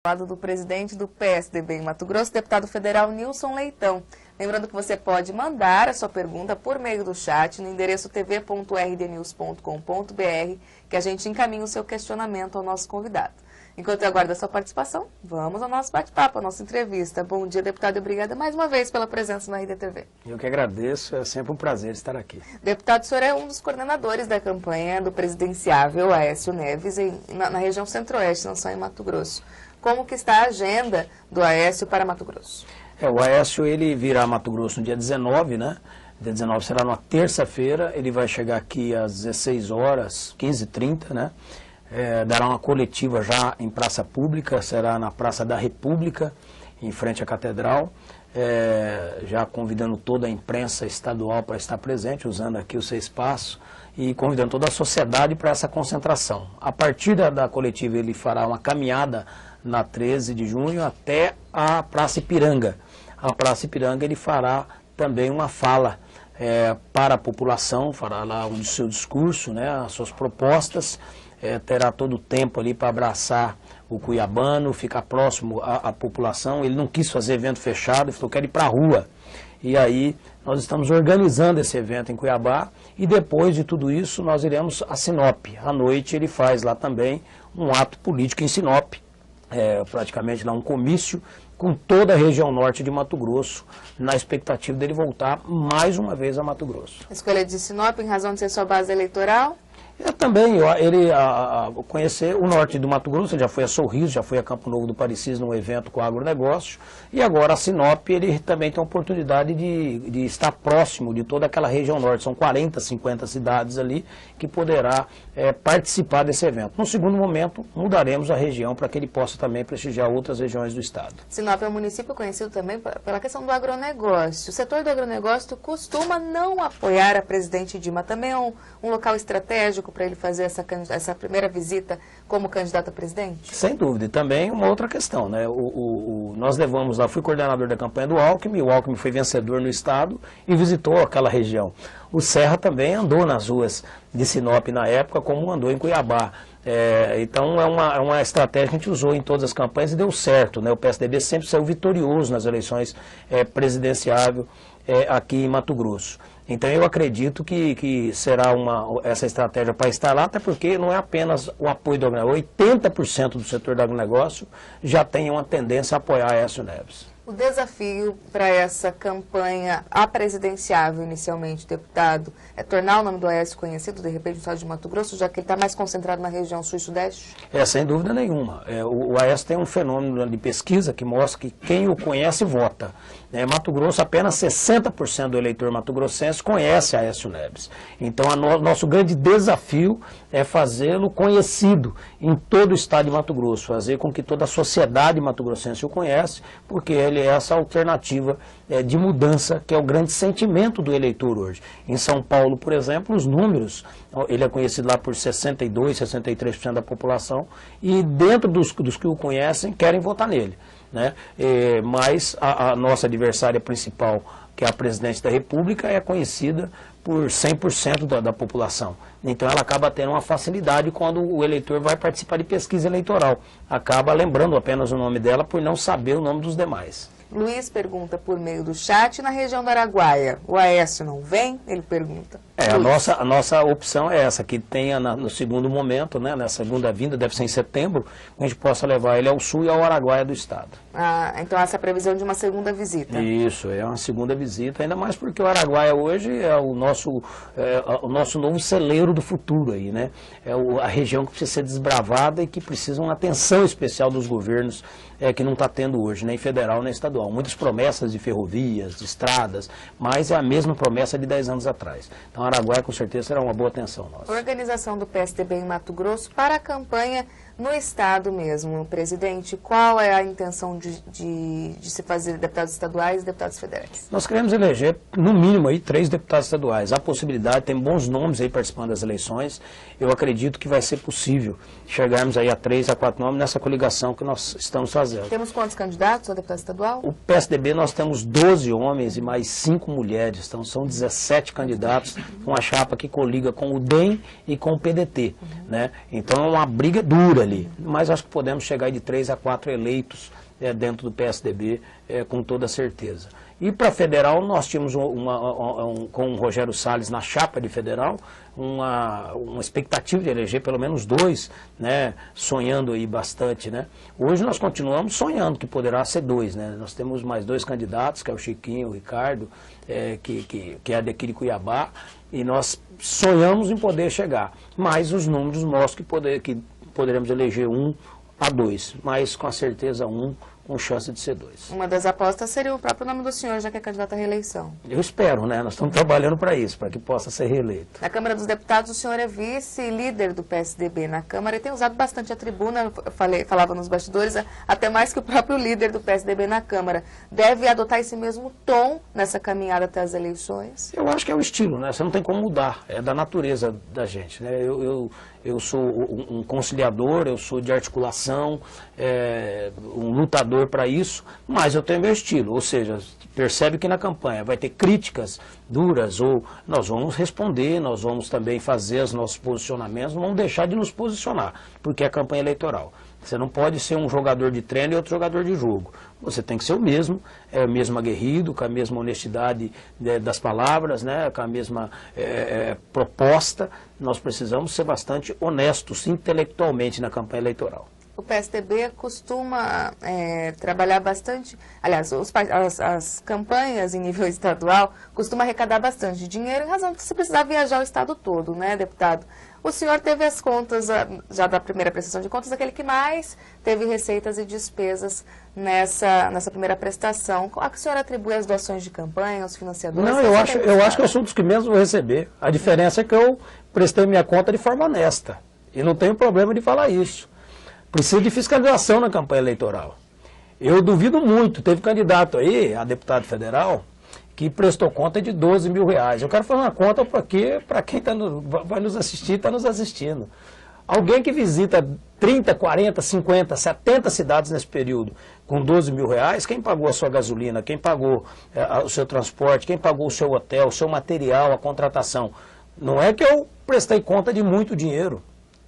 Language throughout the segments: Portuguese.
Ao lado do presidente do PSDB em Mato Grosso, deputado federal Nilson Leitão. Lembrando que você pode mandar a sua pergunta por meio do chat no endereço tv.rdnews.com.br, que a gente encaminha o seu questionamento ao nosso convidado. Enquanto eu aguardo a sua participação, vamos ao nosso bate-papo, à nossa entrevista. Bom dia, deputado, e obrigada mais uma vez pela presença na RDTV. Eu que agradeço, é sempre um prazer estar aqui. Deputado, o senhor é um dos coordenadores da campanha do presidenciável Aécio Neves na região centro-oeste, não só em Mato Grosso. Como que está a agenda do Aécio para Mato Grosso? O Aécio, ele virá a Mato Grosso no dia 19, né? Dia 19 será numa terça-feira, ele vai chegar aqui às 16 horas, 15h30, né? Dará uma coletiva já em praça pública, será na Praça da República, em frente à Catedral, já convidando toda a imprensa estadual para estar presente, usando aqui o seu espaço, e convidando toda a sociedade para essa concentração. A partir da coletiva, ele fará uma caminhada na 13 de junho até a Praça Ipiranga. A Praça Ipiranga ele fará também uma fala para a população, fará lá o seu discurso, né, as suas propostas, terá todo o tempo ali para abraçar o cuiabano, ficar próximo à população. Ele não quis fazer evento fechado, ele falou que quer ir para a rua. E aí nós estamos organizando esse evento em Cuiabá e depois de tudo isso nós iremos a Sinop. À noite ele faz lá também um ato político em Sinop, praticamente lá um comício com toda a região norte de Mato Grosso, na expectativa dele voltar mais uma vez a Mato Grosso. A escolha de Sinop em razão de ser sua base eleitoral? Também, ele conhecer o norte do Mato Grosso, ele já foi a Sorriso, já foi a Campo Novo do Parecis num evento com agronegócio, e agora a Sinop, ele também tem a oportunidade de estar próximo de toda aquela região norte, são 40, 50 cidades ali que poderá participar desse evento. No segundo momento, mudaremos a região para que ele possa também prestigiar outras regiões do estado. Sinop é um município conhecido também pela questão do agronegócio. O setor do agronegócio costuma não apoiar a presidente Dilma, também é um local estratégico para ele fazer essa primeira visita como candidato a presidente? Sem dúvida. E também uma outra questão, né? Nós levamos lá, fui coordenador da campanha do Alckmin, o Alckmin foi vencedor no estado e visitou aquela região. O Serra também andou nas ruas de Sinop na época, como andou em Cuiabá. Então é uma estratégia que a gente usou em todas as campanhas e deu certo, né? O PSDB sempre saiu vitorioso nas eleições presidenciáveis aqui em Mato Grosso. Então eu acredito que será essa estratégia para estar lá, até porque não é apenas o apoio do agronegócio, 80% do setor do agronegócio já tem uma tendência a apoiar Aécio Neves. O desafio para essa campanha a presidenciável, inicialmente, deputado, é tornar o nome do Aécio conhecido, de repente, no estado de Mato Grosso, já que ele está mais concentrado na região sul e sudeste? Sem dúvida nenhuma. O Aécio tem um fenômeno de pesquisa que mostra que quem o conhece vota. Mato Grosso, apenas 60% do eleitor mato-grossense conhece Aécio Neves. Então, nosso grande desafio é fazê-lo conhecido em todo o estado de Mato Grosso, fazer com que toda a sociedade mato-grossense o conhece, porque ele é essa alternativa de mudança, que é o grande sentimento do eleitor hoje. Em São Paulo, por exemplo, os números, ele é conhecido lá por 62%, 63% da população, e dentro dos que o conhecem, querem votar nele. Mas a nossa adversária principal, que é a presidente da República, é conhecida por 100% da população. Então ela acaba tendo uma facilidade quando o eleitor vai participar de pesquisa eleitoral. Acaba lembrando apenas o nome dela por não saber o nome dos demais. Luiz pergunta por meio do chat, na região do Araguaia, o Aécio não vem? Ele pergunta. A nossa opção é essa, que tenha no segundo momento, né, na segunda vinda, deve ser em setembro, a gente possa levar ele ao sul e ao Araguaia do estado. Então essa é a previsão de uma segunda visita. Isso, é uma segunda visita, ainda mais porque o Araguaia hoje é o nosso novo celeiro do futuro aí, né? A região que precisa ser desbravada e que precisa uma atenção especial dos governos que não está tendo hoje, nem federal nem estadual. Muitas promessas de ferrovias, de estradas, mas é a mesma promessa de 10 anos atrás. Então, Araguaia, com certeza, será uma boa atenção nossa. Organização do PSDB em Mato Grosso para a campanha no estado mesmo. Presidente, qual é a intenção de se fazer deputados estaduais e deputados federais? Nós queremos eleger, no mínimo, aí, 3 deputados estaduais. Há possibilidade, tem bons nomes aí participando das eleições. Eu acredito que vai ser possível chegarmos aí a 3 a 4 nomes nessa coligação que nós estamos fazendo. Temos quantos candidatos a deputado estadual? O PSDB nós temos 12 homens e mais 5 mulheres. Então são 17 candidatos, uma chapa que coliga com o DEM e com o PDT. Então é uma briga dura ali. Mas acho que podemos chegar de 3 a 4 eleitos dentro do PSDB, com toda certeza. E para federal, nós tínhamos com o Rogério Salles na chapa de federal, uma expectativa de eleger pelo menos 2, né, sonhando aí bastante, né. Hoje nós continuamos sonhando que poderá ser 2, né. Nós temos mais 2 candidatos, que é o Chiquinho e o Ricardo, que é daqui de Cuiabá, e nós sonhamos em poder chegar. Mas os números mostram que poderemos eleger 1 a 2, mas com certeza 1 com chance de ser 2. Uma das apostas seria o próprio nome do senhor, já que é candidato à reeleição. Eu espero, né? Nós estamos trabalhando para isso, para que possa ser reeleito. Na Câmara dos Deputados, o senhor é vice-líder do PSDB na Câmara e tem usado bastante a tribuna, falava nos bastidores, até mais que o próprio líder do PSDB na Câmara. Deve adotar esse mesmo tom nessa caminhada até as eleições? Eu acho que é o estilo, né? Você não tem como mudar, é da natureza da gente, né? Eu sou um conciliador, eu sou de articulação, um lutador para isso, mas eu tenho meu estilo, ou seja, percebe que na campanha vai ter críticas duras, ou nós vamos responder, nós vamos também fazer os nossos posicionamentos, não vamos deixar de nos posicionar, porque é campanha eleitoral. Você não pode ser um jogador de treino e outro jogador de jogo. Você tem que ser o mesmo aguerrido, com a mesma honestidade das palavras, né, com a mesma proposta. Nós precisamos ser bastante honestos intelectualmente na campanha eleitoral. O PSDB costuma trabalhar bastante, aliás, as campanhas em nível estadual costumam arrecadar bastante dinheiro, em razão de você precisar viajar o estado todo, né, deputado? O senhor teve as contas, já da primeira prestação de contas, aquele que mais teve receitas e despesas nessa primeira prestação. A que o senhor atribui as doações de campanha, os financiadores? Não, eu acho que eu sou dos que menos vou receber. A diferença é que eu prestei minha conta de forma honesta. E não tenho problema de falar isso. Precisa de fiscalização na campanha eleitoral. Eu duvido muito, teve candidato aí, a deputado federal, que prestou conta de 12 mil reais. Eu quero fazer uma conta para quem vai nos assistir, está nos assistindo. Alguém que visita 30, 40, 50, 70 cidades nesse período com 12 mil reais, quem pagou a sua gasolina, quem pagou o seu transporte, quem pagou o seu hotel, o seu material, a contratação. Não é que eu prestei conta de muito dinheiro.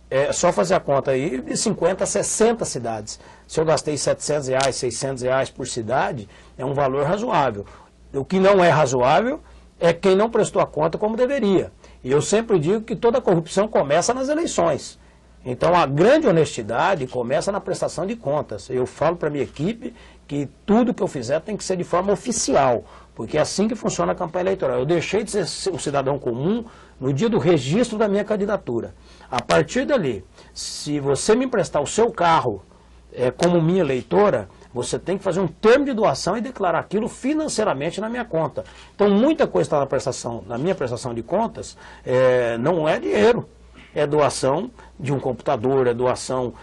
É só fazer a conta aí de 50 a 60 cidades. Se eu gastei 700 reais, 600 reais por cidade, é um valor razoável. O que não é razoável é quem não prestou a conta como deveria. E eu sempre digo que toda corrupção começa nas eleições. Então a grande honestidade começa na prestação de contas. Eu falo para a minha equipe que tudo que eu fizer tem que ser de forma oficial, porque é assim que funciona a campanha eleitoral. Eu deixei de ser um cidadão comum no dia do registro da minha candidatura. A partir dali, se você me emprestar o seu carro como minha eleitora, você tem que fazer um termo de doação e declarar aquilo financeiramente na minha conta. Então, muita coisa está na minha prestação de contas, não é dinheiro. É doação de um computador, é doação,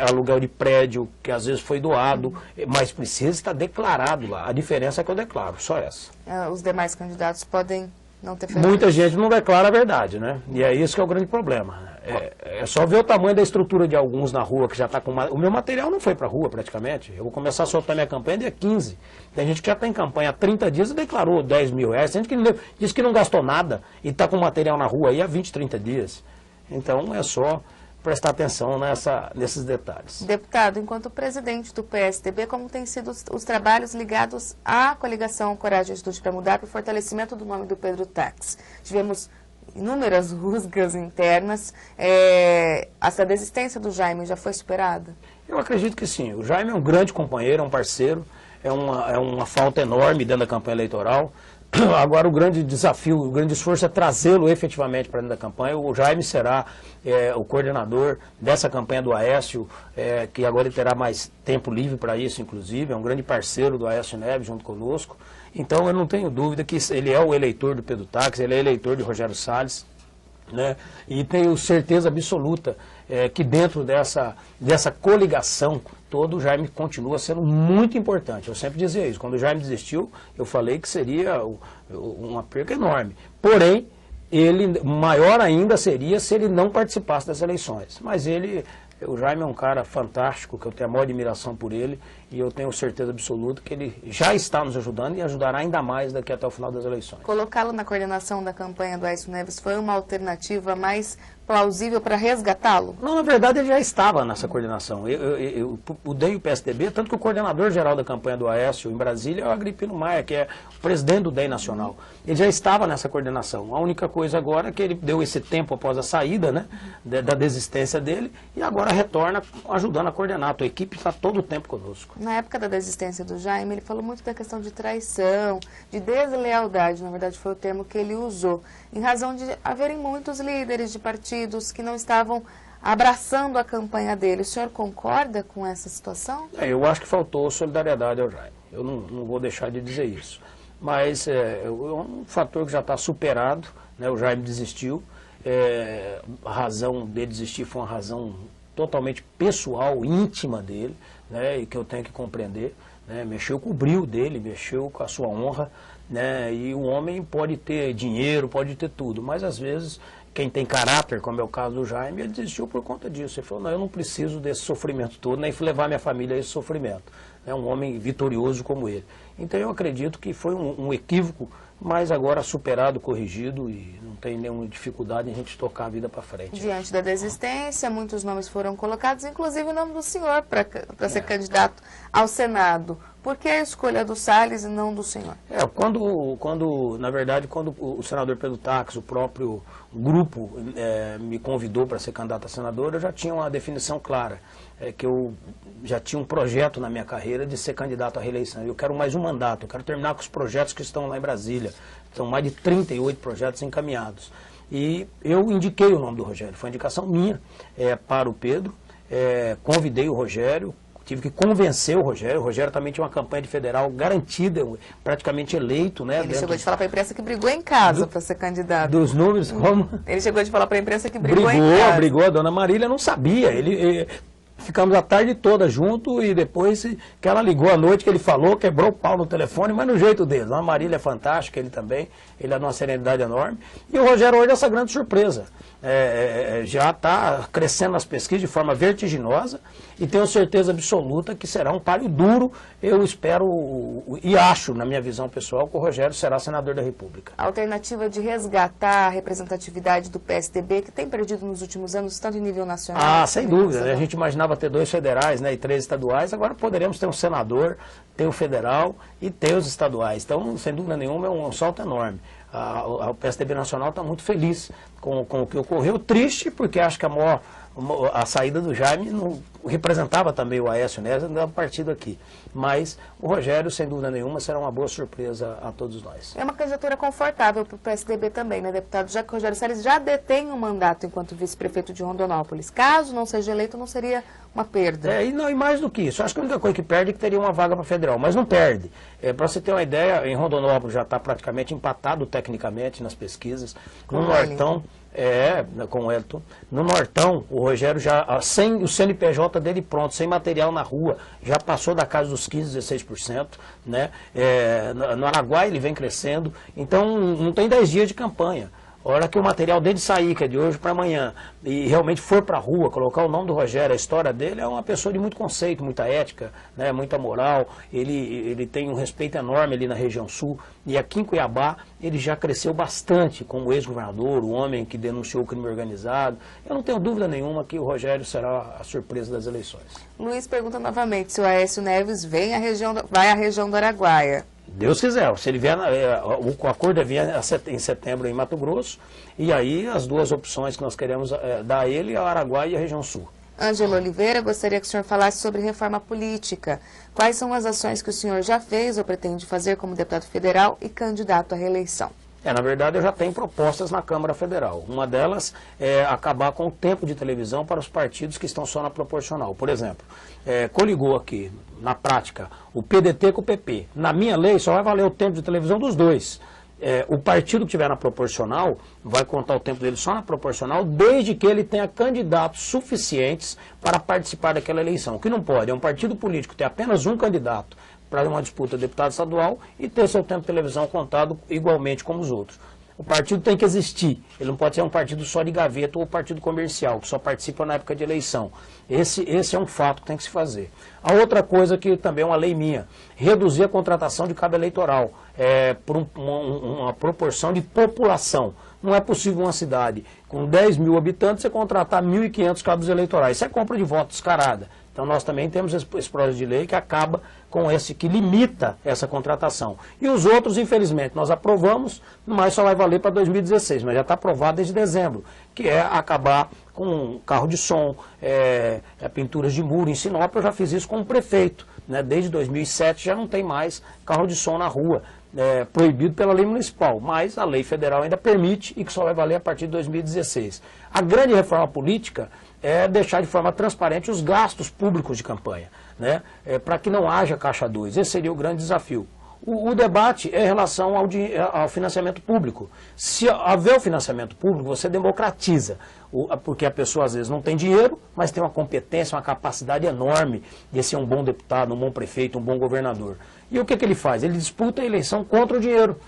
aluguel de prédio, que às vezes foi doado, mas precisa estar declarado lá. A diferença é que eu declaro, só essa. Os demais candidatos podem não ter feito. Muita gente não declara a verdade, né? E é isso que é o grande problema. É só ver o tamanho da estrutura de alguns na rua que já está com... O meu material não foi para a rua praticamente. Eu vou começar a soltar minha campanha dia 15. Tem gente que já está em campanha há 30 dias e declarou 10 mil reais. Tem gente que diz que não gastou nada e está com material na rua aí há 20, 30 dias. Então é só prestar atenção nesses detalhes. Deputado, enquanto presidente do PSDB, como têm sido os trabalhos ligados à coligação Coragem e Atitude para Mudar para o fortalecimento do nome do Pedro Táxi? Tivemos inúmeras rusgas internas. Essa desistência do Jaime já foi superada? Eu acredito que sim. O Jaime é um grande companheiro, é um parceiro, é uma falta enorme dentro da campanha eleitoral. Agora o grande desafio, o grande esforço é trazê-lo efetivamente para dentro da campanha. O Jaime será o coordenador dessa campanha do Aécio, que agora ele terá mais tempo livre para isso, inclusive. É um grande parceiro do Aécio Neves junto conosco. Então eu não tenho dúvida que ele é o eleitor do Pedro Táxi, ele é eleitor de Rogério Salles, né? E tenho certeza absoluta que dentro dessa coligação todo, o Jaime continua sendo muito importante. Eu sempre dizia isso. Quando o Jaime desistiu, eu falei que seria uma perca enorme. Porém, ele maior ainda seria se ele não participasse das eleições. Mas o Jaime é um cara fantástico, que eu tenho a maior admiração por ele, e eu tenho certeza absoluta que ele já está nos ajudando e ajudará ainda mais daqui até o final das eleições. Colocá-lo na coordenação da campanha do Aécio Neves foi uma alternativa mais plausível para resgatá-lo? Não, na verdade ele já estava nessa coordenação. Eu dei o PSDB, tanto que o coordenador-geral da campanha do Aécio em Brasília é o Agripino Maia, que é o presidente do DEM Nacional. Ele já estava nessa coordenação. A única coisa agora é que ele deu esse tempo após a saída, né, da desistência dele, e agora retorna ajudando a coordenar. A equipe está todo o tempo conosco. Na época da desistência do Jaime, ele falou muito da questão de traição, de deslealdade, na verdade foi o termo que ele usou, em razão de haverem muitos líderes de partidos que não estavam abraçando a campanha dele. O senhor concorda com essa situação? Eu acho que faltou solidariedade ao Jaime. Eu não vou deixar de dizer isso. Mas é um fator que já está superado, né? O Jaime desistiu. A razão dele desistir foi uma razão totalmente pessoal, íntima dele, né? E que eu tenho que compreender. Né? Mexeu com o brio dele, mexeu com a sua honra. Né? E o homem pode ter dinheiro, pode ter tudo, mas às vezes quem tem caráter, como é o caso do Jaime, ele desistiu por conta disso. Ele falou, não, eu não preciso desse sofrimento todo, nem levar minha família a esse sofrimento. É um homem vitorioso como ele. Então eu acredito que foi um equívoco, mas agora superado, corrigido, e não tem nenhuma dificuldade em a gente tocar a vida para frente. Diante da desistência, muitos nomes foram colocados, inclusive o nome do senhor para ser candidato ao Senado. Por que a escolha do Salles e não do senhor? Na verdade, quando o senador Pedro Táxi, o próprio grupo, me convidou para ser candidato a senador, eu já tinha uma definição clara, que eu já tinha um projeto na minha carreira de ser candidato à reeleição. Eu quero mais um mandato, eu quero terminar com os projetos que estão lá em Brasília. São mais de 38 projetos encaminhados. E eu indiquei o nome do Rogério, foi uma indicação minha para o Pedro, convidei o Rogério, tive que convencer o Rogério também tinha uma campanha de federal garantida, praticamente eleito. Né, ele chegou de falar para a imprensa que brigou em casa para ser candidato. Dos números, como? Ele chegou de falar para a imprensa que brigou em casa. Brigou, a dona Marília não sabia, ficamos a tarde toda junto e depois que ela ligou à noite, que ele falou, quebrou o pau no telefone, mas no jeito dele. A dona Marília é fantástica, ele também, ele é de uma serenidade enorme. E o Rogério hoje é essa grande surpresa. Já está crescendo nas pesquisas de forma vertiginosa e tenho certeza absoluta que será um páreo duro. Eu espero e acho, na minha visão pessoal, que o Rogério será senador da República. A alternativa de resgatar a representatividade do PSDB, que tem perdido nos últimos anos, tanto em nível nacional... sem dúvida. A gente imaginava ter 2 federais, né, e 3 estaduais, agora poderemos ter um senador, ter o federal e ter os estaduais. Então, sem dúvida nenhuma, é um salto enorme. O PSDB Nacional está muito feliz com o que ocorreu, triste porque acho que a saída do Jaime não representava também o Aécio Neves no partido aqui. Mas o Rogério, sem dúvida nenhuma, será uma boa surpresa a todos nós. É uma candidatura confortável para o PSDB também, né, deputado? Já que o Rogério Salles já detém um mandato enquanto vice-prefeito de Rondonópolis. Caso não seja eleito, não seria uma perda. E mais do que isso. Acho que a única coisa que perde é que teria uma vaga para federal, mas não perde. Para você ter uma ideia, em Rondonópolis já está praticamente empatado tecnicamente nas pesquisas. No Nortão, com o Elton. No Nortão, o Rogério já, sem o CNPJ dele pronto, sem material na rua, já passou da casa dos 15%, 16%. Né? No Araguaia ele vem crescendo. Então, não tem 10 dias de campanha. A hora que o material dele sair, que é de hoje para amanhã, e realmente for para a rua, colocar o nome do Rogério, a história dele, é uma pessoa de muito conceito, muita ética, né, muita moral, ele tem um respeito enorme ali na região sul, e aqui em Cuiabá ele já cresceu bastante como ex-governador, o homem que denunciou o crime organizado. Eu não tenho dúvida nenhuma que o Rogério será a surpresa das eleições. Luiz pergunta novamente se o Aécio Neves vai à região do Araguaia. Deus quiser, se ele vier, o acordo é vir em setembro em Mato Grosso, e aí as duas opções que nós queremos dar a ele é a Araguaia e a região sul. Ângelo Oliveira, gostaria que o senhor falasse sobre reforma política. Quais são as ações que o senhor já fez ou pretende fazer como deputado federal e candidato à reeleição? Na verdade, eu já tenho propostas na Câmara Federal. Uma delas é acabar com o tempo de televisão para os partidos que estão só na proporcional. Por exemplo, coligou aqui, na prática, o PDT com o PP. Na minha lei, só vai valer o tempo de televisão dos dois. O partido que tiver na proporcional vai contar o tempo dele só na proporcional, desde que ele tenha candidatos suficientes para participar daquela eleição. O que não pode é um partido político ter apenas um candidato para uma disputa de deputado estadual e ter seu tempo de televisão contado igualmente como os outros. O partido tem que existir. Ele não pode ser um partido só de gaveta ou partido comercial, que só participa na época de eleição. Esse é um fato que tem que se fazer. A outra coisa que também é uma lei minha, reduzir a contratação de cabo eleitoral por uma proporção de população. Não é possível uma cidade com 10 mil habitantes você contratar 1.500 cabos eleitorais. Isso é compra de voto descarada. Então nós também temos esse projeto de lei que acaba com que limita essa contratação. E os outros, infelizmente, nós aprovamos, mas só vai valer para 2016, mas já está aprovado desde dezembro, que é acabar com carro de som, pinturas de muro. Em Sinop eu já fiz isso com o prefeito, né? Desde 2007 já não tem mais carro de som na rua, proibido pela lei municipal, mas a lei federal ainda permite e que só vai valer a partir de 2016. A grande reforma política é deixar de forma transparente os gastos públicos de campanha, né? Para que não haja caixa 2. Esse seria o grande desafio. O debate é em relação ao financiamento público. Se haver o financiamento público, você democratiza, porque a pessoa às vezes não tem dinheiro, mas tem uma competência, uma capacidade enorme de ser um bom deputado, um bom prefeito, um bom governador. E o que ele faz? Ele disputa a eleição contra o dinheiro,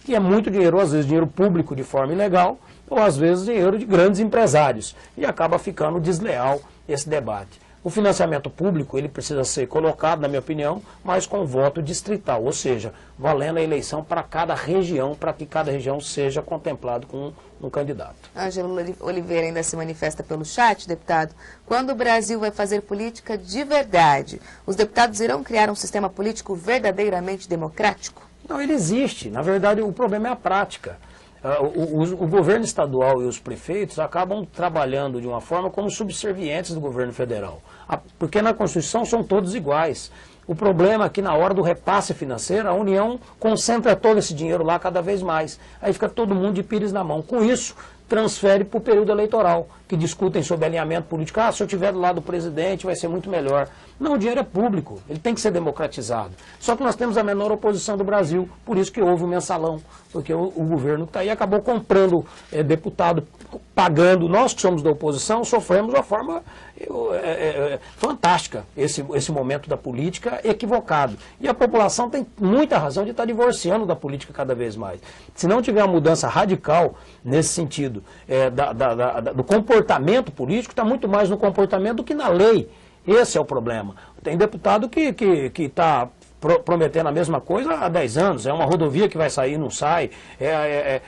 que é muito dinheiro, às vezes dinheiro público de forma ilegal, ou às vezes dinheiro de grandes empresários, e acaba ficando desleal esse debate. O financiamento público, ele precisa ser colocado, na minha opinião, mas com voto distrital, ou seja, valendo a eleição para cada região, para que cada região seja contemplado com um candidato. Ângelo Oliveira ainda se manifesta pelo chat, deputado. Quando o Brasil vai fazer política de verdade, os deputados irão criar um sistema político verdadeiramente democrático? Não, ele existe. Na verdade, o problema é a prática. O governo estadual e os prefeitos acabam trabalhando de uma forma como subservientes do governo federal. Porque na Constituição são todos iguais. O problema é que na hora do repasse financeiro, a União concentra todo esse dinheiro lá cada vez mais. Aí fica todo mundo de pires na mão. Com isso, transfere para o período eleitoral, que discutem sobre alinhamento político. Se eu estiver do lado do presidente vai ser muito melhor. Não, o dinheiro é público, ele tem que ser democratizado. Só que nós temos a menor oposição do Brasil, por isso que houve o mensalão, porque o governo está aí, acabou comprando deputado, pagando. Nós que somos da oposição sofremos de uma forma fantástica esse momento da política equivocado. E a população tem muita razão de estar divorciando da política cada vez mais. Se não tiver uma mudança radical nesse sentido do comportamento político, está muito mais no comportamento do que na lei. Esse é o problema. Tem deputado que está prometendo a mesma coisa há 10 anos. É uma rodovia que vai sair, não sai.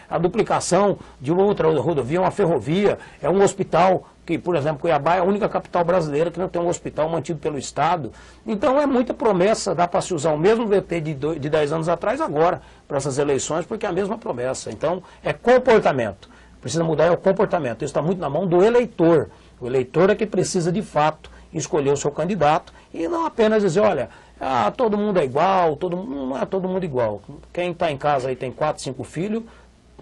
A duplicação de outra rodovia, uma ferrovia. É um hospital que, por exemplo, Cuiabá é a única capital brasileira que não tem um hospital mantido pelo Estado. Então é muita promessa, dá para se usar o mesmo VT de 10 anos atrás agora, para essas eleições, porque é a mesma promessa. Então é comportamento. Precisa mudar o comportamento. Isso está muito na mão do eleitor. O eleitor é que precisa, de fato, escolher o seu candidato e não apenas dizer, olha, todo mundo é igual, não é todo mundo igual. Quem está em casa aí tem 4, 5 filhos,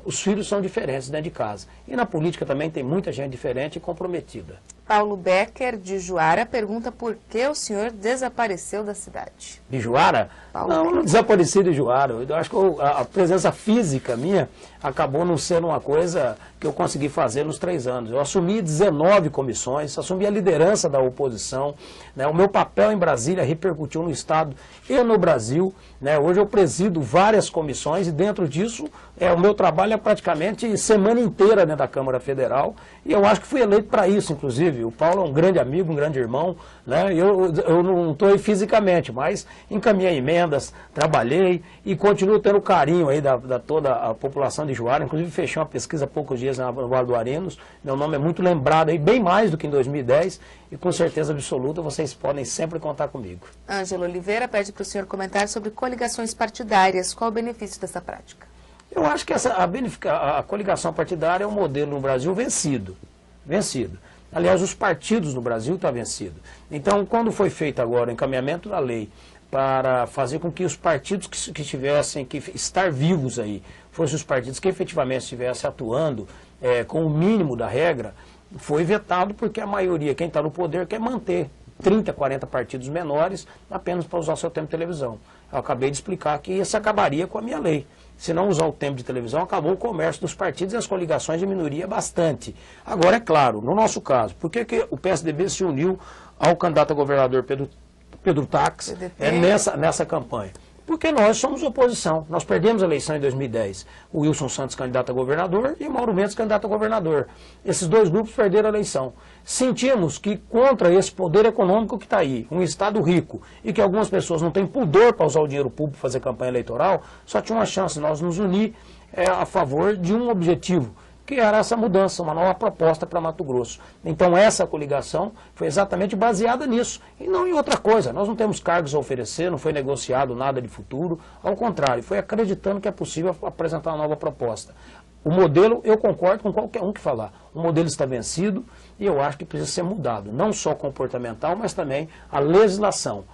os filhos são diferentes dentro de casa. E na política também tem muita gente diferente e comprometida. Paulo Becker, de Juara, pergunta por que o senhor desapareceu da cidade. De Juara? Não desapareci de Juara. Eu acho que a presença física minha acabou não sendo uma coisa que eu consegui fazer nos 3 anos. Eu assumi 19 comissões, assumi a liderança da oposição, né? O meu papel em Brasília repercutiu no Estado e no Brasil, né? Hoje eu presido várias comissões e dentro disso o meu trabalho é praticamente semana inteira dentro da Câmara Federal e eu acho que fui eleito para isso, inclusive. O Paulo é um grande amigo, um grande irmão, né? Eu não estou aí fisicamente, mas encaminhei emendas, trabalhei e continuo tendo carinho aí da toda a população de Juara. Inclusive fechei uma pesquisa há poucos dias no Vale do Arinos. Meu nome é muito lembrado aí, bem mais do que em 2010 e com certeza absoluta vocês podem sempre contar comigo. Ângelo Oliveira pede para o senhor comentar sobre coligações partidárias. Qual o benefício dessa prática? Eu acho que a coligação partidária é um modelo no Brasil vencido. Aliás, os partidos no Brasil estão vencidos. Então, quando foi feito agora o encaminhamento da lei para fazer com que os partidos que tivessem que estar vivos aí, fossem os partidos que efetivamente estivessem atuando com o mínimo da regra, foi vetado porque a maioria, quem está no poder, quer manter 30, 40 partidos menores apenas para usar seu tempo de televisão. Eu acabei de explicar que isso acabaria com a minha lei. Se não usar o tempo de televisão, acabou o comércio dos partidos e as coligações diminuiria bastante. Agora, é claro, no nosso caso, por que o PSDB se uniu ao candidato a governador Pedro Tax nessa campanha? Porque nós somos oposição. Nós perdemos a eleição em 2010. O Wilson Santos candidato a governador e o Mauro Mendes candidato a governador. Esses dois grupos perderam a eleição. Sentimos que contra esse poder econômico que está aí, um Estado rico, e que algumas pessoas não têm pudor para usar o dinheiro público para fazer campanha eleitoral, só tinha uma chance, nós nos unir a favor de um objetivo, que era essa mudança, uma nova proposta para Mato Grosso. Então essa coligação foi exatamente baseada nisso, e não em outra coisa. Nós não temos cargos a oferecer, não foi negociado nada de futuro, ao contrário, foi acreditando que é possível apresentar uma nova proposta. O modelo, eu concordo com qualquer um que falar, o modelo está vencido e eu acho que precisa ser mudado, não só comportamental, mas também a legislação.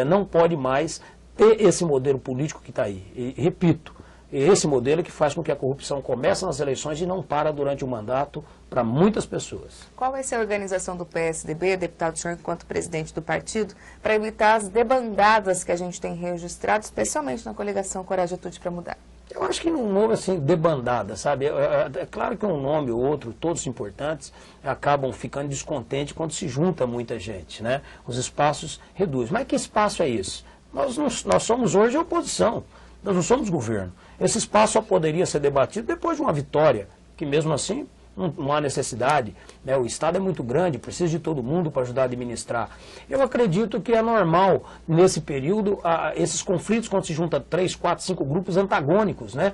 Não pode mais ter esse modelo político que está aí. E, repito, esse modelo é que faz com que a corrupção comece nas eleições e não para durante o mandato para muitas pessoas. Qual vai ser a organização do PSDB, deputado senhor, enquanto presidente do partido, para evitar as debandadas que a gente tem registrado, especialmente na coligação Coragem e Atitude para Mudar? Eu acho que não houve assim, debandada, sabe? É claro que um nome ou outro, todos importantes, acabam ficando descontentes quando se junta muita gente, né? Os espaços reduzem. Mas que espaço é esse? Nós somos hoje a oposição. Nós não somos governo. Esse espaço só poderia ser debatido depois de uma vitória, que mesmo assim não há necessidade, né? O Estado é muito grande, precisa de todo mundo para ajudar a administrar. Eu acredito que é normal, nesse período, esses conflitos, quando se junta 3, 4, 5 grupos antagônicos, né?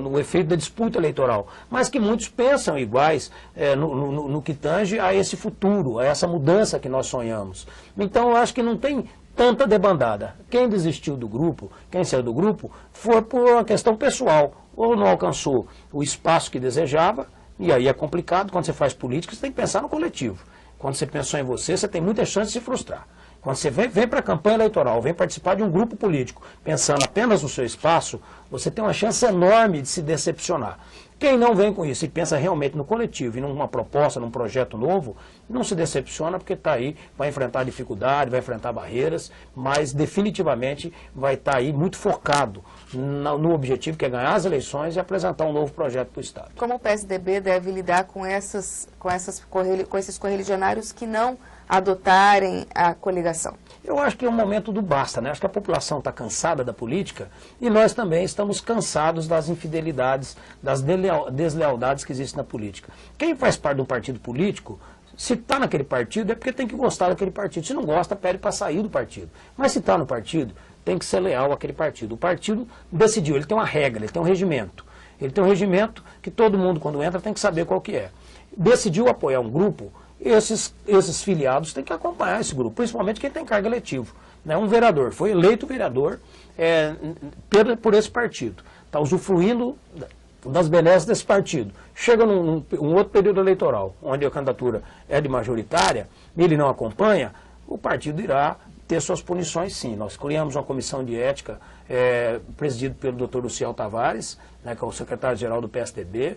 No efeito da disputa eleitoral, mas que muitos pensam iguais no que tange a esse futuro, a essa mudança que nós sonhamos. Então eu acho que não tem tanta debandada. Quem desistiu do grupo, quem saiu do grupo, foi por uma questão pessoal, ou não alcançou o espaço que desejava, e aí é complicado, quando você faz política, você tem que pensar no coletivo. Quando você pensou em você, você tem muita chance de se frustrar. Quando você vem para a campanha eleitoral, vem participar de um grupo político, pensando apenas no seu espaço, você tem uma chance enorme de se decepcionar. Quem não vem com isso e pensa realmente no coletivo e numa proposta, num projeto novo, não se decepciona porque está aí, vai enfrentar dificuldade, vai enfrentar barreiras, mas definitivamente vai estar aí muito focado no objetivo que é ganhar as eleições e apresentar um novo projeto para o Estado. Como o PSDB deve lidar com esses correligionários que não adotarem a coligação? Eu acho que é um momento do basta, né? Acho que a população está cansada da política e nós também estamos cansados das infidelidades, das deslealdades que existem na política. Quem faz parte de um partido político, se está naquele partido é porque tem que gostar daquele partido. Se não gosta, pede para sair do partido. Mas se está no partido, tem que ser leal àquele partido. O partido decidiu, ele tem uma regra, ele tem um regimento. Ele tem um regimento que todo mundo, quando entra, tem que saber qual que é. Decidiu apoiar um grupo, esses filiados têm que acompanhar esse grupo, principalmente quem tem cargo eletivo. Né? Um vereador, foi eleito vereador por esse partido, está usufruindo das benesses desse partido. Chega num outro período eleitoral, onde a candidatura é de majoritária, ele não acompanha, o partido irá ter suas punições sim. Nós criamos uma comissão de ética presidido pelo Dr. Luciel Tavares, né, que é o secretário-geral do PSDB,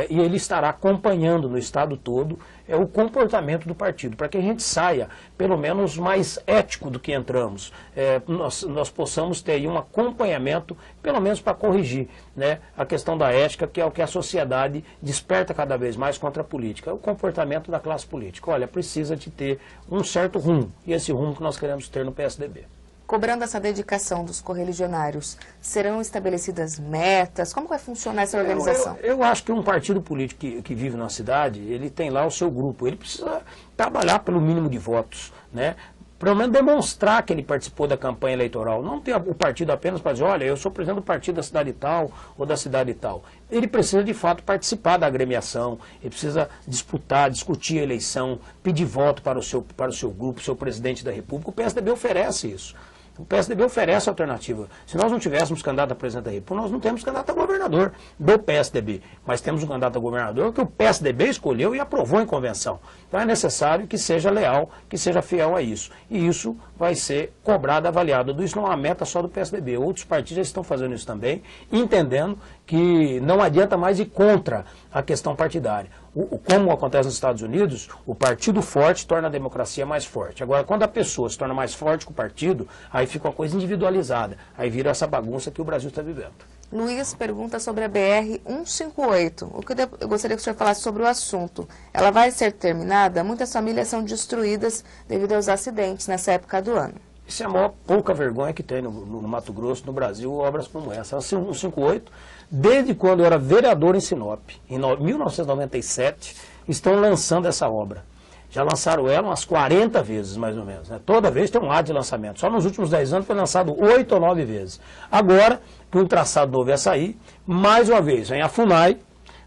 e ele estará acompanhando no estado todo o comportamento do partido, para que a gente saia, pelo menos, mais ético do que entramos. Nós possamos ter aí um acompanhamento, pelo menos para corrigir, né, a questão da ética, que é o que a sociedade desperta cada vez mais contra a política, o comportamento da classe política. Olha, precisa de ter um certo rumo, e esse rumo que nós queremos ter no PSDB. Cobrando essa dedicação dos correligionários, serão estabelecidas metas? Como vai funcionar essa organização? Eu acho que um partido político que vive na cidade, ele tem lá o seu grupo, ele precisa trabalhar pelo mínimo de votos, né? Pelo menos demonstrar que ele participou da campanha eleitoral. Não ter o partido apenas para dizer, olha, eu sou presidente do partido da cidade tal ou da cidade tal. Ele precisa, de fato, participar da agremiação, ele precisa disputar, discutir a eleição, pedir voto para o seu grupo, seu presidente da República. O PSDB oferece isso. O PSDB oferece alternativa. Se nós não tivéssemos candidato a presidente da República, nós não temos candidato a governador do PSDB. Mas temos um candidato a governador que o PSDB escolheu e aprovou em convenção. Então é necessário que seja leal, que seja fiel a isso. E isso vai ser cobrado, avaliado. Isso não é uma meta só do PSDB. Outros partidos já estão fazendo isso também, entendendo que não adianta mais ir contra a questão partidária. Como acontece nos Estados Unidos, o partido forte torna a democracia mais forte. Agora, quando a pessoa se torna mais forte que o partido, aí fica uma coisa individualizada. Aí vira essa bagunça que o Brasil está vivendo. Luiz pergunta sobre a BR-158. O que eu gostaria que o senhor falasse sobre o assunto. Ela vai ser terminada? Muitas famílias são destruídas devido aos acidentes nessa época do ano. Isso é a maior pouca vergonha que tem no Mato Grosso, no Brasil, obras como essa. A 158, desde quando eu era vereador em Sinop, em 1997, estão lançando essa obra. Já lançaram ela umas 40 vezes, mais ou menos. Né? Toda vez tem um ato de lançamento. Só nos últimos 10 anos foi lançado 8 ou 9 vezes. Agora, que um traçado novo ia sair, mais uma vez, vem a FUNAI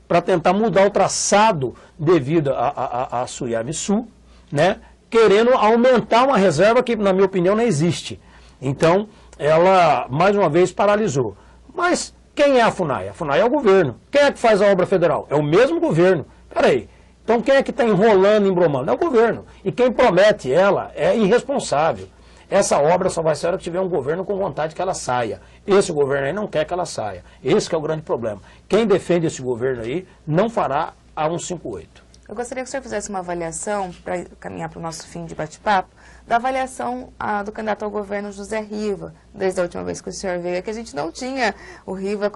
para tentar mudar o traçado devido a Suiamiçu, né? Querendo aumentar uma reserva que, na minha opinião, não existe. Então, ela, mais uma vez, paralisou. Mas quem é a FUNAI? A FUNAI é o governo. Quem é que faz a obra federal? É o mesmo governo. Peraí. Então, quem é que está enrolando, embromando? É o governo. E quem promete ela é irresponsável. Essa obra só vai ser hora que tiver um governo com vontade que ela saia. Esse governo aí não quer que ela saia. Esse que é o grande problema. Quem defende esse governo aí não fará a 158. Eu gostaria que o senhor fizesse uma avaliação, para caminhar para o nosso fim de bate-papo, da avaliação do candidato ao governo José Riva, desde a última vez que o senhor veio, que a gente não tinha o Riva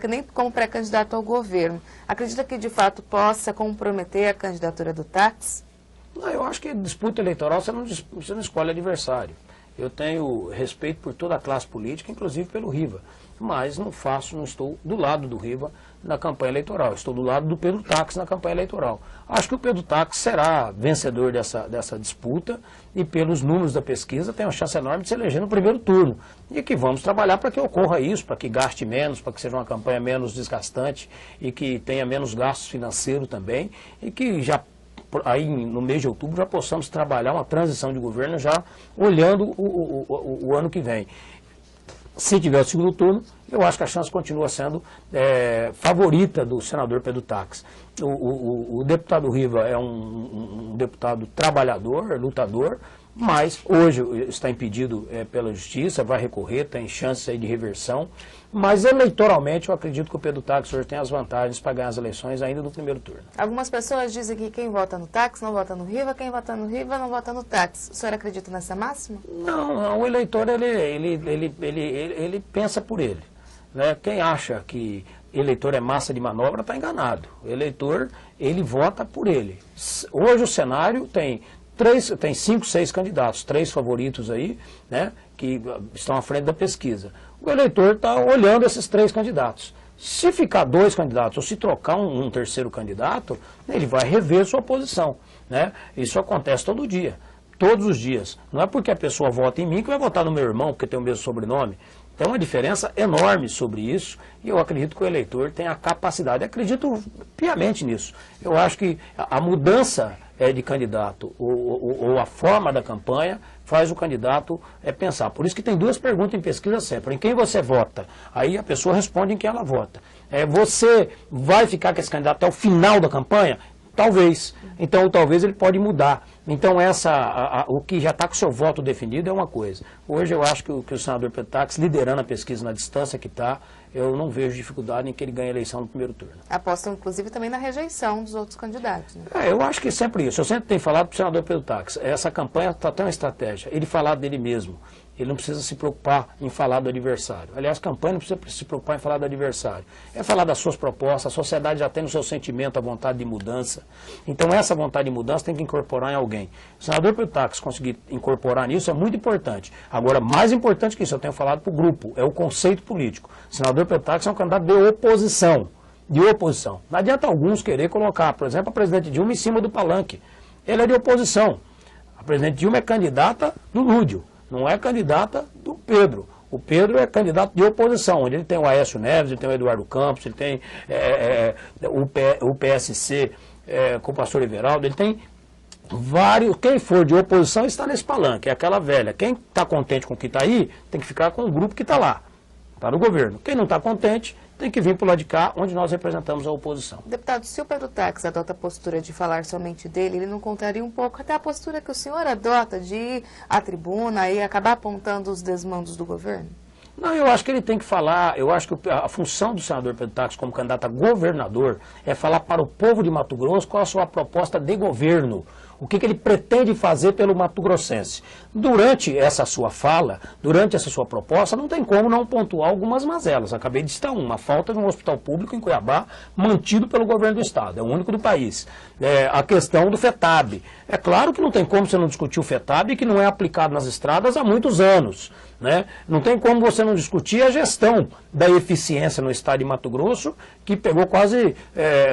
nem como pré-candidato ao governo. Acredita que, de fato, possa comprometer a candidatura do Táxi? Não, eu acho que disputa eleitoral você não escolhe adversário. Eu tenho respeito por toda a classe política, inclusive pelo Riva, mas não estou do lado do Riva na campanha eleitoral, estou do lado do Pedro Táxi na campanha eleitoral. Acho que o Pedro Táxi será vencedor dessa disputa e pelos números da pesquisa tem uma chance enorme de se eleger no primeiro turno. E que vamos trabalhar para que ocorra isso, para que gaste menos, para que seja uma campanha menos desgastante e que tenha menos gastos financeiros também e que já aí no mês de outubro já possamos trabalhar uma transição de governo já olhando o ano que vem. Se tiver o segundo turno, eu acho que a chance continua sendo favorita do senador Pedro Táxi. O deputado Riva é um deputado trabalhador, lutador, mas hoje está impedido pela justiça, vai recorrer, tem chances aí de reversão, mas eleitoralmente eu acredito que o Pedro Táxi hoje tem as vantagens para ganhar as eleições ainda no primeiro turno. Algumas pessoas dizem que quem vota no Táxi não vota no Riva, quem vota no Riva não vota no Táxi. O senhor acredita nessa máxima? Não, o eleitor ele pensa por ele. Né? Quem acha que eleitor é massa de manobra está enganado. O eleitor, ele vota por ele. Hoje o cenário tem 5, 6 candidatos, 3 favoritos aí, né, que estão à frente da pesquisa. O eleitor está olhando esses 3 candidatos. Se ficar 2 candidatos ou se trocar um terceiro candidato, ele vai rever sua posição. Né? Isso acontece todo dia, todos os dias. Não é porque a pessoa vota em mim que vai votar no meu irmão, porque tem o mesmo sobrenome. Tem uma diferença enorme sobre isso e eu acredito que o eleitor tem a capacidade, acredito piamente nisso. Eu acho que a mudança de candidato ou a forma da campanha faz o candidato pensar. Por isso que tem 2 perguntas em pesquisa sempre. Em quem você vota? Aí a pessoa responde em quem ela vota. Você vai ficar com esse candidato até o final da campanha? Talvez. Então, talvez ele pode mudar. Então, o que já está com o seu voto definido é uma coisa. Hoje, eu acho que o senador Pedro Táxi, liderando a pesquisa na distância que está, eu não vejo dificuldade em que ele ganhe a eleição no primeiro turno. Apostam, inclusive, também na rejeição dos outros candidatos. Né? Eu acho que é sempre isso. Eu sempre tenho falado para o senador Pedro Táxi. Essa campanha está tão estratégia. Ele falar dele mesmo. Ele não precisa se preocupar em falar do adversário. Aliás, a campanha não precisa se preocupar em falar do adversário. É falar das suas propostas, a sociedade já tem no seu sentimento a vontade de mudança. Então, essa vontade de mudança tem que incorporar em alguém. O senador Pedro Táxi conseguir incorporar nisso é muito importante. Agora, mais importante que isso, eu tenho falado para o grupo, é o conceito político. O senador Pedro Táxi é um candidato de oposição. Não adianta alguns querer colocar, por exemplo, a presidente Dilma em cima do palanque. Ele é de oposição. A presidente Dilma é candidata do Lúdio. Não é candidata do Pedro. O Pedro é candidato de oposição, onde ele tem o Aécio Neves, ele tem o Eduardo Campos, ele tem o PSC com o pastor Everaldo, ele tem vários. Quem for de oposição está nesse palanque, é aquela velha. Quem está contente com o que está aí, tem que ficar com o grupo que está lá, para o governo. Quem não está contente, tem que vir para o lado de cá, onde nós representamos a oposição. Deputado, se o Pedro Táxi adota a postura de falar somente dele, ele não contraria um pouco até a postura que o senhor adota de ir à tribuna e acabar apontando os desmandos do governo? Não, eu acho que ele tem que falar, eu acho que a função do senador Pedro Táxi como candidato a governador é falar para o povo de Mato Grosso qual a sua proposta de governo. O que ele pretende fazer pelo Mato Grossense. Durante essa sua fala, durante essa sua proposta, não tem como não pontuar algumas mazelas. Acabei de citar uma falta de um hospital público em Cuiabá, mantido pelo governo do estado, é o único do país. A questão do FETAB. É claro que não tem como você não discutir o FETAB, que não é aplicado nas estradas há muitos anos. Né? Não tem como você não discutir a gestão da eficiência no estado de Mato Grosso, que pegou quase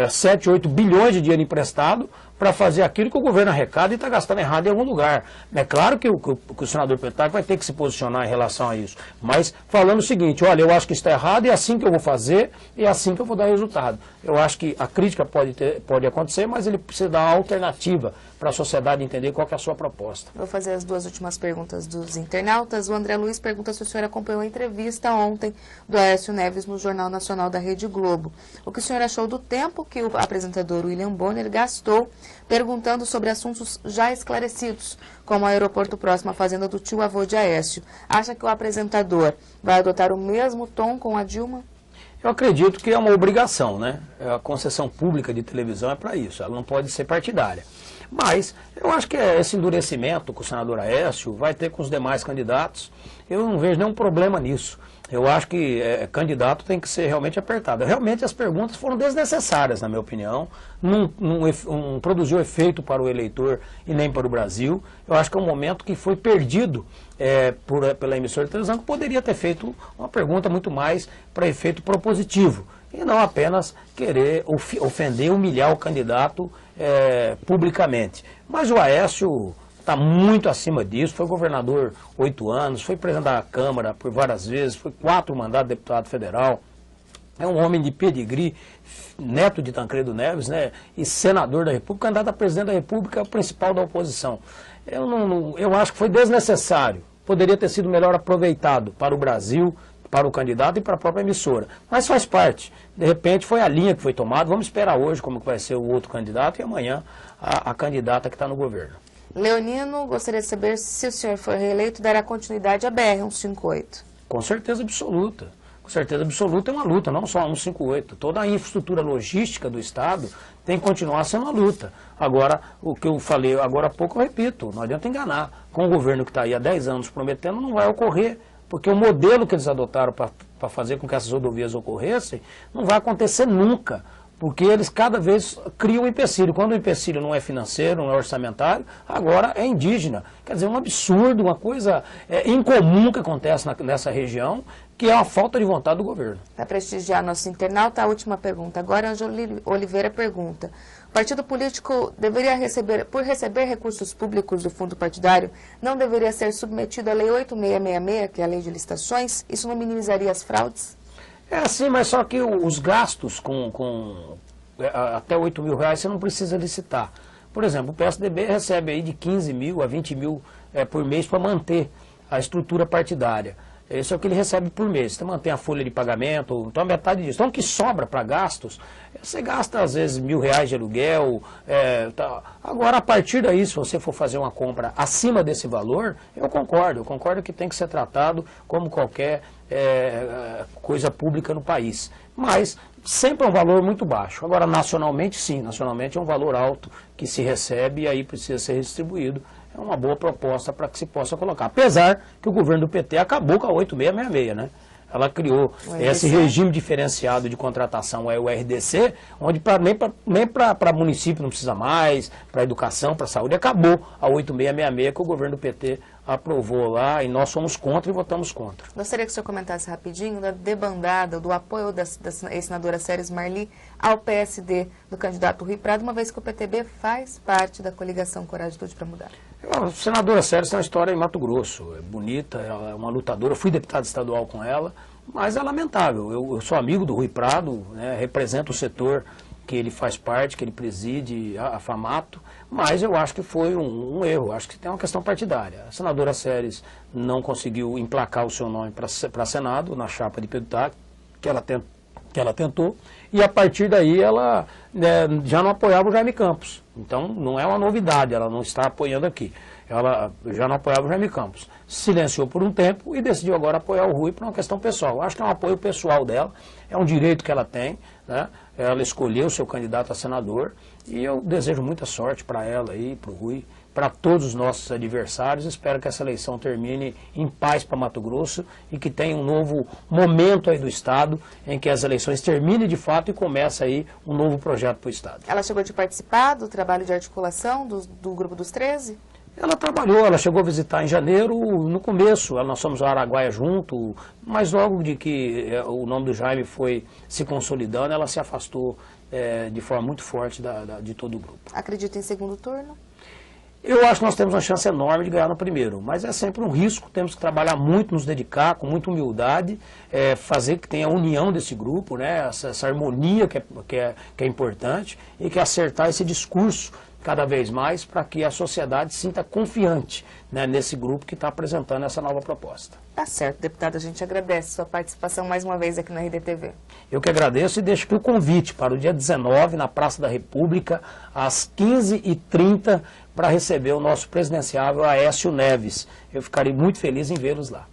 7, 8 bilhões de dinheiro emprestado para fazer aquilo que o governo arrecada e está gastando errado em algum lugar. É claro que o senador Pettag vai ter que se posicionar em relação a isso, mas falando o seguinte, olha, eu acho que está errado e é assim que eu vou fazer e é assim que eu vou dar resultado. Eu acho que a crítica pode acontecer, mas ele precisa dar uma alternativa para a sociedade entender qual que é a sua proposta. Vou fazer as duas últimas perguntas dos internautas. O André Luiz pergunta se o senhor acompanhou a entrevista ontem do Aécio Neves no Jornal Nacional da Rede Globo. O que o senhor achou do tempo que o apresentador William Bonner gastou perguntando sobre assuntos já esclarecidos, como o aeroporto próximo à fazenda do tio-avô de Aécio. Acha que o apresentador vai adotar o mesmo tom com a Dilma? Eu acredito que é uma obrigação, né? A concessão pública de televisão é para isso, ela não pode ser partidária. Mas eu acho que esse endurecimento com o senador Aécio vai ter com os demais candidatos. Eu não vejo nenhum problema nisso. Eu acho que candidato tem que ser realmente apertado. Realmente as perguntas foram desnecessárias, na minha opinião. Não produziu efeito para o eleitor e nem para o Brasil. Eu acho que é um momento que foi perdido pela emissora de televisão, que poderia ter feito uma pergunta muito mais para efeito propositivo. E não apenas querer ofender, humilhar o candidato publicamente. Mas o Aécio está muito acima disso, foi governador 8 anos, foi presidente da Câmara por várias vezes, foi 4 mandatos de deputado federal, é um homem de pedigree, neto de Tancredo Neves, né, e senador da República, candidato a presidente da República, principal da oposição. Eu acho que foi desnecessário, poderia ter sido melhor aproveitado para o Brasil, para o candidato e para a própria emissora. Mas faz parte. De repente foi a linha que foi tomada. Vamos esperar hoje como que vai ser o outro candidato e amanhã a candidata que está no governo. Leonino, gostaria de saber se o senhor for reeleito, dará continuidade à BR-158. Com certeza absoluta. Com certeza absoluta é uma luta, não só a 158. Toda a infraestrutura logística do Estado tem que continuar sendo uma luta. Agora, o que eu falei agora há pouco, eu repito, não adianta enganar. Com o governo que está aí há 10 anos prometendo, não vai ocorrer. Porque o modelo que eles adotaram para fazer com que essas rodovias ocorressem não vai acontecer nunca, porque eles cada vez criam um empecilho. Quando o empecilho não é financeiro, não é orçamentário, agora é indígena. Quer dizer, um absurdo, uma coisa incomum que acontece nessa região, que é a falta de vontade do governo. Para prestigiar nosso internauta, a última pergunta. Agora, Ângelo Oliveira pergunta: o partido político deveria por receber recursos públicos do fundo partidário, não deveria ser submetido à Lei 8666, que é a Lei de Licitações? Isso não minimizaria as fraudes? É assim, mas só que os gastos até R$8 mil você não precisa licitar. Por exemplo, o PSDB recebe aí de 15 mil a 20 mil por mês para manter a estrutura partidária. Isso é o que ele recebe por mês. Você mantém a folha de pagamento, então a metade disso. Então o que sobra para gastos, você gasta às vezes R$1.000 de aluguel. Agora, a partir daí, se você for fazer uma compra acima desse valor, eu concordo que tem que ser tratado como qualquer coisa pública no país. Mas sempre é um valor muito baixo. Agora, nacionalmente, sim, nacionalmente é um valor alto que se recebe e aí precisa ser redistribuído. É uma boa proposta para que se possa colocar. Apesar que o governo do PT acabou com a 8666, né? Ela criou esse regime diferenciado de contratação, o RDC, onde nem para município não precisa mais, para educação, para saúde, acabou a 8666 que o governo do PT aprovou lá e nós somos contra e votamos contra. Gostaria que o senhor comentasse rapidinho da debandada, do apoio da ex-senadora Séries Marli ao PSD do candidato Rui Prado, uma vez que o PTB faz parte da coligação Coragem para Mudar. A senadora Séries tem uma história em Mato Grosso, é bonita, ela é uma lutadora, eu fui deputado estadual com ela, mas é lamentável. Eu sou amigo do Rui Prado, né, represento o setor que ele faz parte, que ele preside, a FAMATO, mas eu acho que foi um erro, acho que tem uma questão partidária. A senadora Séries não conseguiu emplacar o seu nome para Senado, na chapa de Pedro Taque, que ela tentou, e a partir daí ela já não apoiava o Jaime Campos. Então não é uma novidade, ela não está apoiando aqui. Ela já não apoiava o Jaime Campos. Silenciou por um tempo e decidiu agora apoiar o Rui por uma questão pessoal. Acho que é um apoio pessoal dela, é um direito que ela tem, né? Ela escolheu o seu candidato a senador E eu desejo muita sorte para ela e para o Rui, para todos os nossos adversários. Espero que essa eleição termine em paz para Mato Grosso e que tenha um novo momento aí do Estado, em que as eleições terminem de fato e comece aí um novo projeto para o Estado. Ela chegou de participar do trabalho de articulação do Grupo dos 13? Ela trabalhou, ela chegou a visitar em janeiro, no começo, nós fomos ao Araguaia junto, mas logo de que o nome do Jaime foi se consolidando, ela se afastou de forma muito forte de todo o grupo. Acredita em segundo turno? Eu acho que nós temos uma chance enorme de ganhar no primeiro, mas é sempre um risco, temos que trabalhar muito, nos dedicar com muita humildade, fazer que tenha a união desse grupo, né, essa harmonia que é importante e que acertar esse discurso cada vez mais para que a sociedade se sinta confiante, né, nesse grupo que está apresentando essa nova proposta. Tá certo, deputado, a gente agradece sua participação mais uma vez aqui no RDTV. Eu que agradeço e deixo aqui o convite para o dia 19, na Praça da República, às 15h30, para receber o nosso presidenciável Aécio Neves. Eu ficarei muito feliz em vê-los lá.